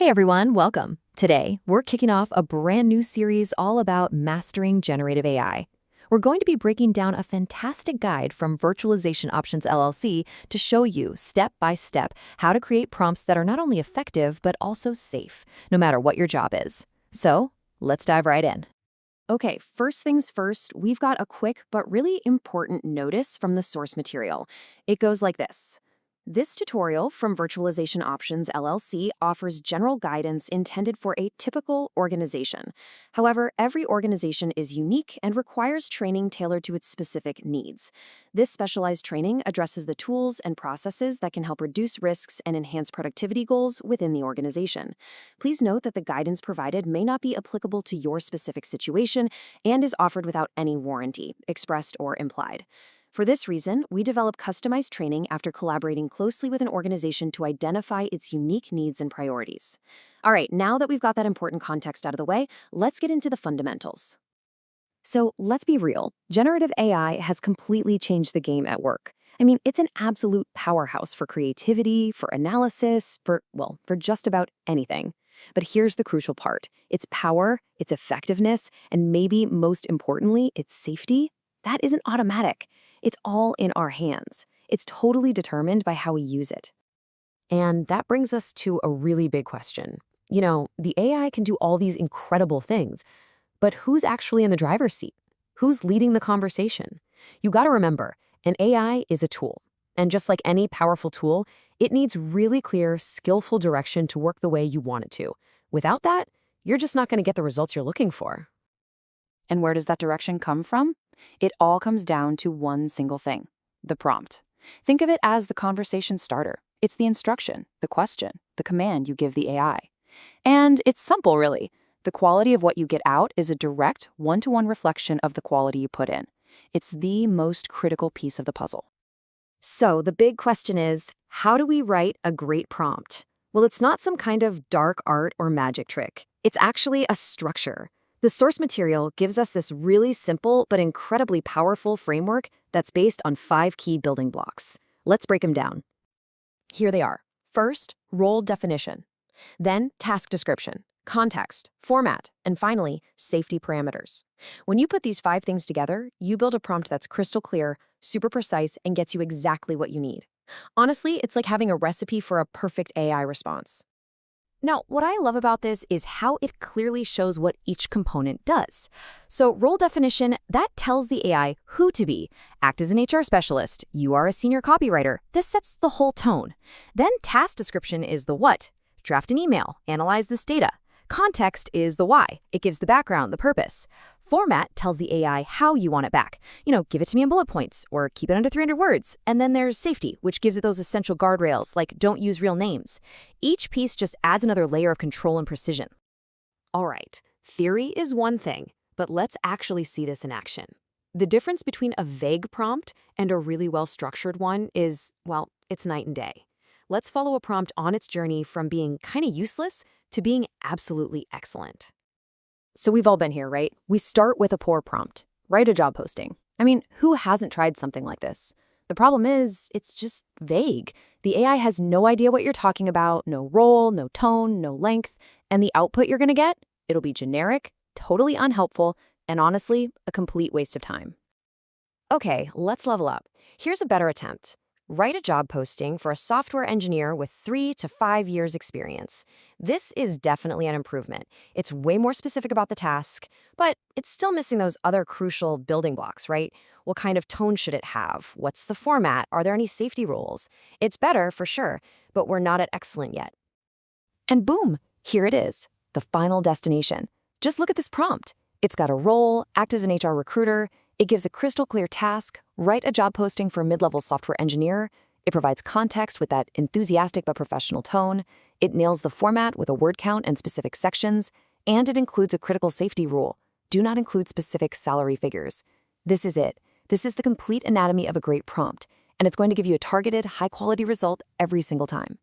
Hey everyone, welcome. Today, we're kicking off a brand new series all about mastering generative AI. We're going to be breaking down a fantastic guide from Virtualization Options LLC to show you step by step how to create prompts that are not only effective but also safe, no matter what your job is. So, let's dive right in. Okay, first things first, we've got a quick but really important notice from the source material. It goes like this. This tutorial from Virtualization Options LLC offers general guidance intended for a typical organization. However, every organization is unique and requires training tailored to its specific needs. This specialized training addresses the tools and processes that can help reduce risks and enhance productivity goals within the organization. Please note that the guidance provided may not be applicable to your specific situation and is offered without any warranty, expressed or implied. For this reason, we develop customized training after collaborating closely with an organization to identify its unique needs and priorities. All right, now that we've got that important context out of the way, let's get into the fundamentals. So let's be real, generative AI has completely changed the game at work. I mean, it's an absolute powerhouse for creativity, for analysis, for just about anything. But here's the crucial part. Its power, its effectiveness, and maybe most importantly, its safety, that isn't automatic. It's all in our hands. It's totally determined by how we use it. And that brings us to a really big question. The AI can do all these incredible things, but who's actually in the driver's seat? Who's leading the conversation? You gotta remember, an AI is a tool. And just like any powerful tool, it needs really clear, skillful direction to work the way you want it to. Without that, you're just not gonna get the results you're looking for. And where does that direction come from? It all comes down to one single thing, the prompt. Think of it as the conversation starter. It's the instruction, the question, the command you give the AI. And it's simple, really. The quality of what you get out is a direct, one-to-one reflection of the quality you put in. It's the most critical piece of the puzzle. So the big question is, how do we write a great prompt? Well, it's not some kind of dark art or magic trick. It's actually a structure. The source material gives us this really simple but incredibly powerful framework that's based on 5 key building blocks. Let's break them down. Here they are. First, role definition. Then, task description, context, format, and finally, safety parameters. When you put these 5 things together, you build a prompt that's crystal clear, super precise, and gets you exactly what you need. Honestly, it's like having a recipe for a perfect AI response. Now, what I love about this is how it clearly shows what each component does. So role definition, that tells the AI who to be. Act as an HR specialist. You are a senior copywriter. This sets the whole tone. Then task description is the what. Draft an email. Analyze this data. Context is the why. It gives the background, the purpose. Format tells the AI how you want it back. Give it to me in bullet points or keep it under 300 words. And then there's safety, which gives it those essential guardrails like don't use real names. Each piece just adds another layer of control and precision. All right, theory is one thing, but let's actually see this in action. The difference between a vague prompt and a really well-structured one is, it's night and day. Let's follow a prompt on its journey from being kind of useless to being absolutely excellent. So we've all been here, right? We start with a poor prompt. Write a job posting. I mean, who hasn't tried something like this? The problem is, it's just vague. The AI has no idea what you're talking about, no role, no tone, no length, and the output you're gonna get, it'll be generic, totally unhelpful, and honestly, a complete waste of time. Okay, let's level up. Here's a better attempt. Write a job posting for a software engineer with 3 to 5 years experience. This is definitely an improvement. It's way more specific about the task, but it's still missing those other crucial building blocks, right? What kind of tone should it have? What's the format? Are there any safety rules? It's better, for sure, but we're not at excellent yet. And boom, here it is, the final destination. Just look at this prompt. It's got a role, act as an HR recruiter. It gives a crystal clear task, write a job posting for a mid-level software engineer. It provides context with that enthusiastic but professional tone. It nails the format with a word count and specific sections. And it includes a critical safety rule. Do not include specific salary figures. This is it. This is the complete anatomy of a great prompt. And it's going to give you a targeted, high-quality result every single time.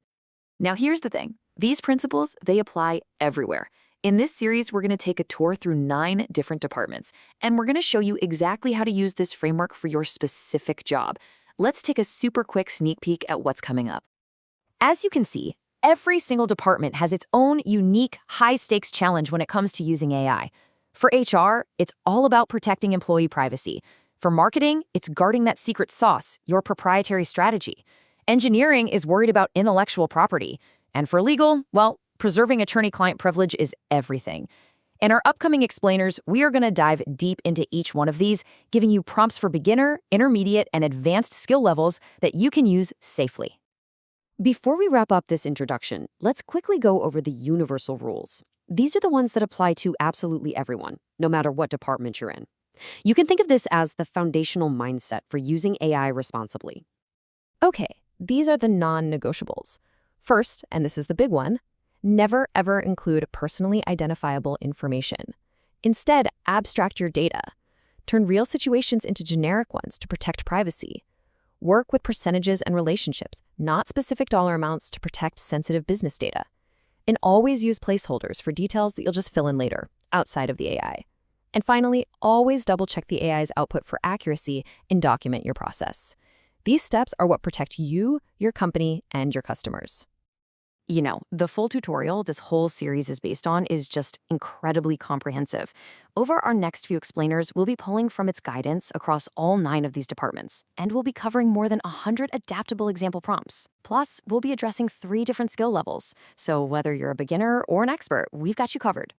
Now here's the thing. These principles, they apply everywhere. In this series, we're going to take a tour through 9 different departments, and we're going to show you exactly how to use this framework for your specific job. Let's take a super quick sneak peek at what's coming up. As you can see, Every single department has its own unique, high-stakes challenge when it comes to using AI. For HR, it's all about protecting employee privacy. For marketing, it's guarding that secret sauce, your proprietary strategy. Engineering is worried about intellectual property. And for legal, well, preserving attorney-client privilege is everything. In our upcoming explainers, we are going to dive deep into each one of these, giving you prompts for beginner, intermediate, and advanced skill levels that you can use safely. Before we wrap up this introduction, let's quickly go over the universal rules. These are the ones that apply to absolutely everyone, no matter what department you're in. You can think of this as the foundational mindset for using AI responsibly. Okay, these are the non-negotiables. First, and this is the big one, never ever include personally identifiable information. Instead, abstract your data. Turn real situations into generic ones to protect privacy. Work with percentages and relationships, not specific dollar amounts to protect sensitive business data. And always use placeholders for details that you'll just fill in later, outside of the AI. And finally, always double-check the AI's output for accuracy and document your process. These steps are what protect you, your company, and your customers. You know, the full tutorial this whole series is based on is just incredibly comprehensive. Over our next few explainers, we'll be pulling from its guidance across all 9 of these departments, and we'll be covering more than 100 adaptable example prompts. Plus, we'll be addressing 3 different skill levels, so whether you're a beginner or an expert, we've got you covered.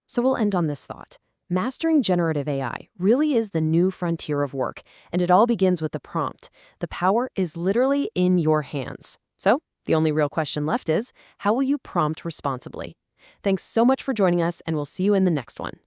So we'll end on this thought. Mastering generative AI really is the new frontier of work, and it all begins with the prompt. The power is literally in your hands. So, the only real question left is, how will you prompt responsibly? Thanks so much for joining us, and we'll see you in the next one.